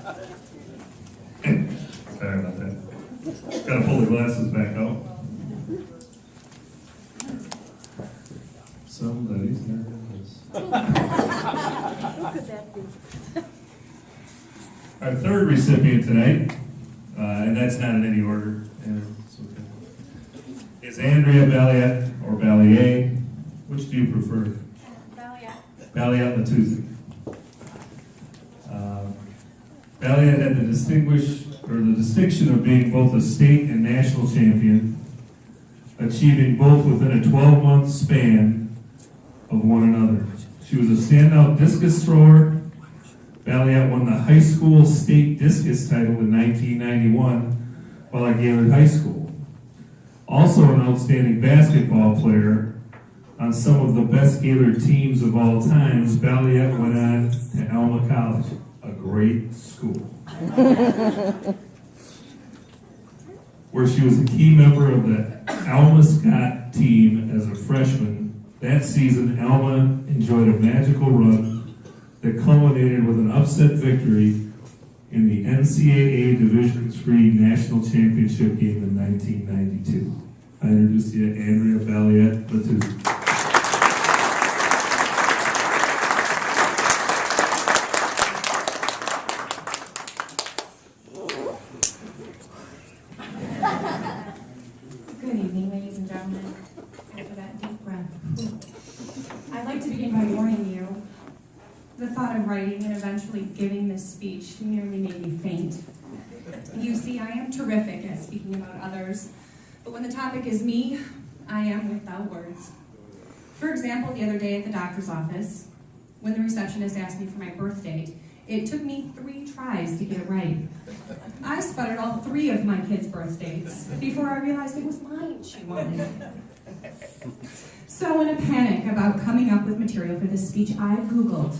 Sorry about that. Gotta pull the glasses back out. Somebody's nervous. Who could that be? Our third recipient tonight, and that's not in any order, and it's okay, is Andrea Balliet, or Balliet. Which do you prefer? Balliet. Balliet Latuzzi. Balliet had the distinction of being both a state and national champion, achieving both within a 12-month span of one another. She was a standout discus thrower. Balliet won the high school state discus title in 1991 while at Gaylord High School. Also an outstanding basketball player. On some of the best Gaylord teams of all times, Balliet went on to Alma College, a great school, where she was a key member of the Alma Scott team as a freshman. That season, Alma enjoyed a magical run that culminated with an upset victory in the NCAA Division III National Championship game in 1992. I introduce you to Andrea Balliet Latuzzi. Good evening, ladies and gentlemen. After that deep breath, I'd like to begin by warning you. The thought of writing and eventually giving this speech nearly made me faint. You see, I am terrific at speaking about others, but when the topic is me, I am without words. For example, the other day at the doctor's office, when the receptionist asked me for my birth date, it took me 3 tries to get it right. I sputtered all 3 of my kids' birth dates before I realized it was mine she wanted. So in a panic about coming up with material for this speech, I Googled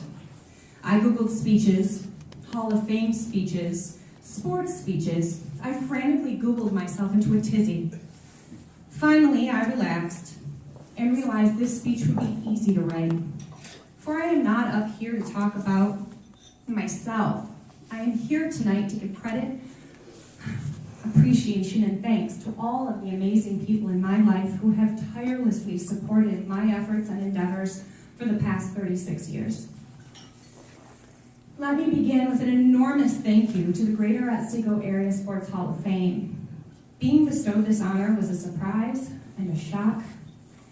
speeches, Hall of Fame speeches, sports speeches. I frantically Googled myself into a tizzy. Finally, I relaxed and realized this speech would be easy to write. For I am not up here to talk about myself. I am here tonight to give credit, appreciation, and thanks to all of the amazing people in my life who have tirelessly supported my efforts and endeavors for the past 36 years. Let me begin with an enormous thank you to the Greater Otsego Area Sports Hall of Fame. Being bestowed this honor was a surprise and a shock,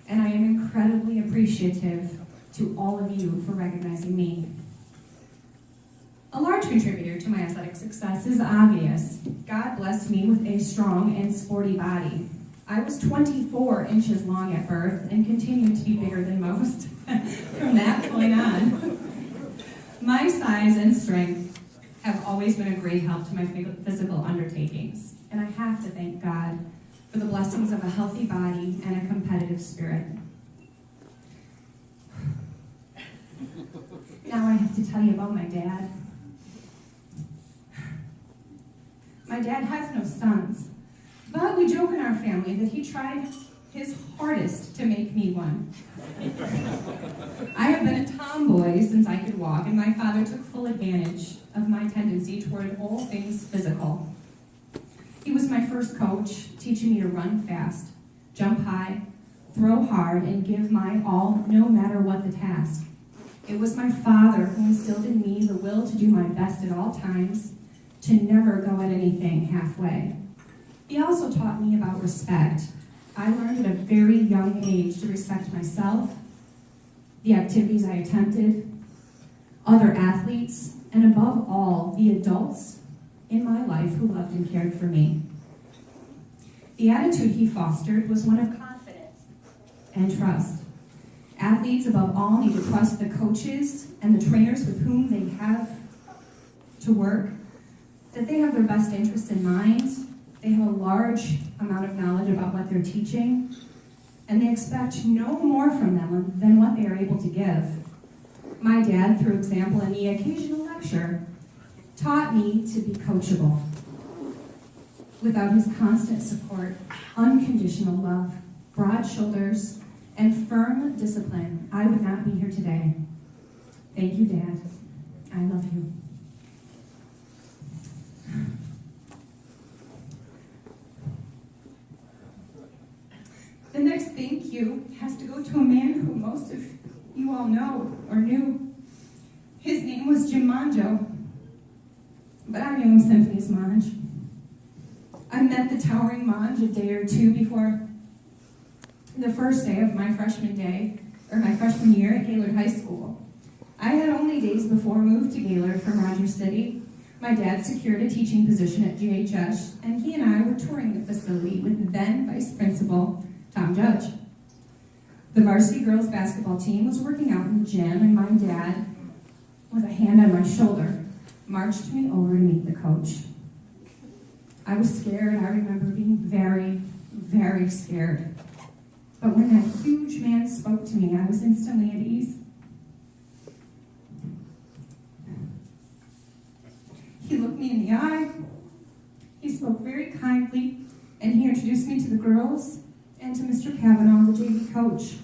and I am incredibly appreciative to all of you for recognizing me. A large contributor to my athletic success is obvious. God blessed me with a strong and sporty body. I was 24 inches long at birth and continued to be bigger than most from that point on. My size and strength have always been a great help to my physical undertakings, and I have to thank God for the blessings of a healthy body and a competitive spirit. Now I have to tell you about my dad. My dad has no sons, but we joke in our family that he tried his hardest to make me one. I have been a tomboy since I could walk, and my father took full advantage of my tendency toward all things physical. He was my first coach, teaching me to run fast, jump high, throw hard, and give my all no matter what the task. It was my father who instilled in me the will to do my best at all times, to never go at anything halfway. He also taught me about respect. I learned at a very young age to respect myself, the activities I attempted, other athletes, and above all, the adults in my life who loved and cared for me. The attitude he fostered was one of confidence and trust. Athletes above all need to trust the coaches and the trainers with whom they have to work, that they have their best interests in mind, they have a large amount of knowledge about what they're teaching, and they expect no more from them than what they are able to give. My dad, through example and the occasional lecture, taught me to be coachable. Without his constant support, unconditional love, broad shoulders, and firm discipline, I would not be here today. Thank you, Dad. I love you. biggest thank you has to go to a man who most of you all know or knew. His name was Jim Monjo, but I knew him simply as Monj. I met the towering Monj a day or two before the first day of my freshman year at Gaylord High School. I had only days before moved to Gaylord from Rogers City. My dad secured a teaching position at GHS, and he and I were touring the facility with then Vice Principal Tom Judge. The varsity girls basketball team was working out in the gym, and my dad, with a hand on my shoulder, marched me over to meet the coach. I was scared. I remember being very, very scared. But when that huge man spoke to me, I was instantly at ease. He looked me in the eye, he spoke very kindly, and he introduced me to the girls and to Mr. Kavanaugh, the JV coach.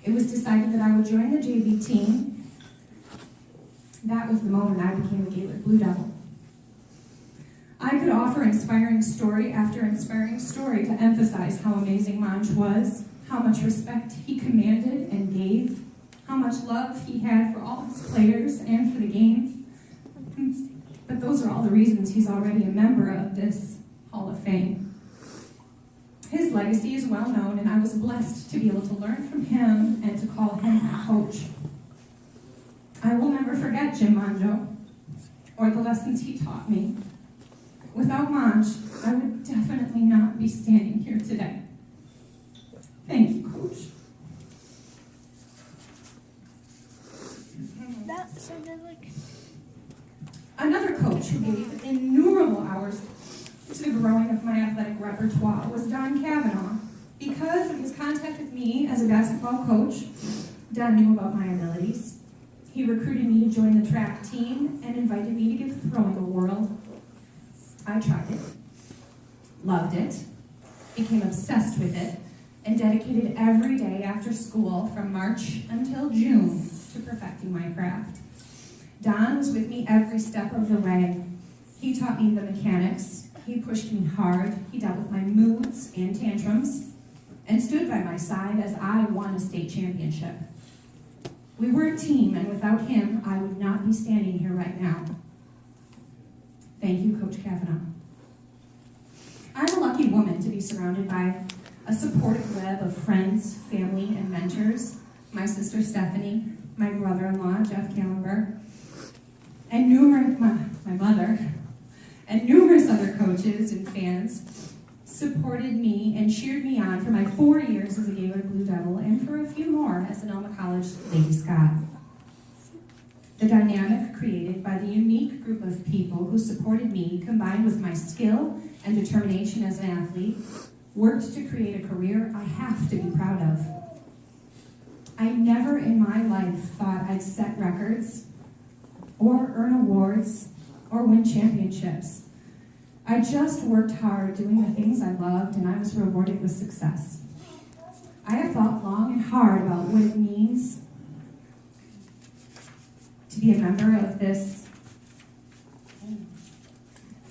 It was decided that I would join the JV team. That was the moment I became a Gaylord Blue Devil. I could offer inspiring story after inspiring story to emphasize how amazing Monj was, how much respect he commanded and gave, how much love he had for all his players and for the game. But those are all the reasons he's already a member of this Hall of Fame. His legacy is well known, and I was blessed to be able to learn from him and to call him a coach. I will never forget Jim Monjo or the lessons he taught me. Without Monj, I would definitely not be standing here today. Thank you, Coach. That sounded like... Another coach who gave innumerable hours to the growing of my athletic repertoire was Don Kavanaugh. Because of his contact with me as a basketball coach, Don knew about my abilities. He recruited me to join the track team and invited me to give throwing a whirl. I tried it, loved it, became obsessed with it, and dedicated every day after school from March until June to perfecting my craft. Don was with me every step of the way. He taught me the mechanics, he pushed me hard, he dealt with my moods and tantrums, and stood by my side as I won a state championship. We were a team, and without him, I would not be standing here right now. Thank you, Coach Kavanaugh. I'm a lucky woman to be surrounded by a supportive web of friends, family, and mentors, my sister Stephanie, my brother-in-law, Jeff Kallenberg, and my mother, and numerous other coaches and fans supported me and cheered me on for my 4 years as a Gaylord Blue Devil and for a few more as an Alma College Lady Scott. The dynamic created by the unique group of people who supported me, combined with my skill and determination as an athlete, worked to create a career I have to be proud of. I never in my life thought I'd set records, or earn awards, or win championships. I just worked hard doing the things I loved, and I was rewarded with success. I have thought long and hard about what it means to be a member of this,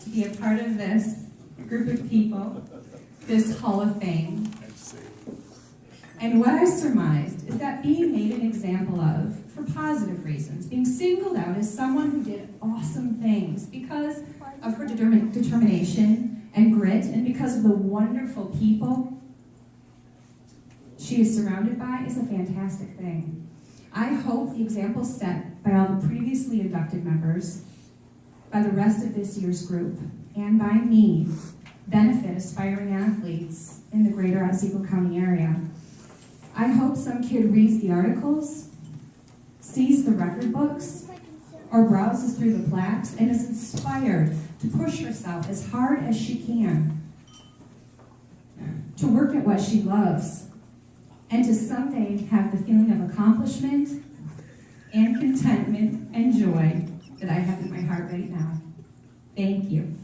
to be a part of this group of people, this Hall of Fame. And what I surmised is that being made an example of, for positive reasons, being singled out as someone who did awesome things because of her determination and grit, and because of the wonderful people she is surrounded by, is a fantastic thing. I hope the example set by all the previously inducted members, by the rest of this year's group, and by me, benefit aspiring athletes in the greater Otsego County area. I hope some kid reads the articles, sees the record books, or browses through the plaques and is inspired to push herself as hard as she can, to work at what she loves, and to someday have the feeling of accomplishment and contentment and joy that I have in my heart right now. Thank you.